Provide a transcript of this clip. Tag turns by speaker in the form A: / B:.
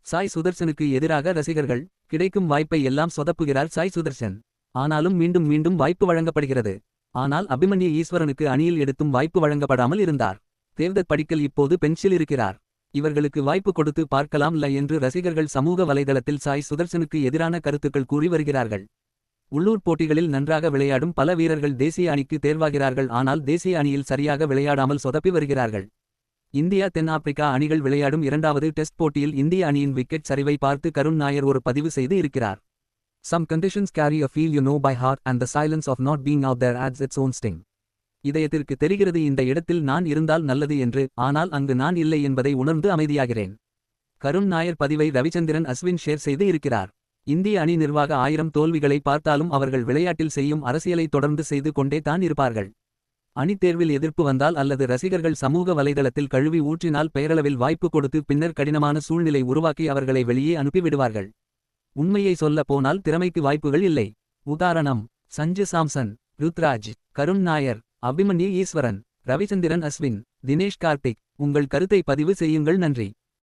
A: சாய் சுதர்சனுக்கு எதிராக ரசிகர்கள். கிடைக்கும் வாய்ப்பை எல்லாம் சொதப்புகிறார் சாய் சுதர்சன். ஆனாலும் மீண்டும் மீண்டும் வாய்ப்பு வழங்கப்படுகிறது. ஆனால் அபிமன்யு ஈஸ்வரனுக்கு அணியில் எடுத்தும் வாய்ப்பு வழங்கப்படாமல் இருந்தார். தேவ்தத் படிக்கல் இப்போது பெஞ்சில் இருக்கிறார். இவர்களுக்கு வாய்ப்பு கொடுத்து பார்க்கலாம்ல என்று ரசிகர்கள் சமூக வலைதளத்தில் சாய் சுதர்சனுக்கு எதிரான கருத்துக்கள் கூறி வருகிறார்கள். உள்ளூர் போட்டிகளில் நன்றாக விளையாடும் பல வீரர்கள் தேசிய அணிக்கு தேர்வாகிறார்கள். ஆனால் தேசிய அணியில் சரியாக விளையாடாமல் சொதப்பி வருகிறார்கள். இந்தியா தென்னாப்பிரிக்கா அணிகள் விளையாடும் இரண்டாவது டெஸ்ட் போட்டியில் இந்திய அணியின் விக்கெட் சரிவை பார்த்து கருண் நாயர் ஒரு பதிவு செய்து இருக்கிறார். Some conditions carry a feel you know by heart and the silence of not being out there adds its own sting. இதயத்திற்கு தெரிகிறது இந்த இடத்தில் நான் இருந்தால் நல்லது என்று. ஆனால் அங்கு நான் இல்லை என்பதை உணர்ந்து அமைதியாகிறேன். கருண் நாயர் பதிவை ரவிச்சந்திரன் அஸ்வின் ஷேர் செய்து இருக்கிறார். இந்திய அணி நிர்வாக 1000 தோல்விகளை பார்த்தாலும் அவர்கள் விளையாட்டில் செய்யும் அரசியலை தொடர்ந்து செய்து கொண்டே தான் இருப்பார்கள். அணி தேர்வில் எதிர்ப்பு வந்தால் அல்லது ரசிகர்கள் சமூக வலைதளத்தில் கழுவி ஊற்றினால் பெயரளவில் வாய்ப்பு கொடுத்து பின்னர் கடினமான சூழ்நிலை உருவாக்கி அவர்களை வெளியே அனுப்பிவிடுவார்கள். உண்மையை சொல்ல போனால் திறமைக்கு வாய்ப்புகள் இல்லை. உதாரணம்: சஞ்சு சாம்சன், ருத்ராஜ், கருண் நாயர், அபிமன்யு ஈஸ்வரன், ரவிச்சந்திரன் அஸ்வின், தினேஷ் கார்த்திக். உங்கள் கருத்தை பதிவு செய்யுங்கள். நன்றி.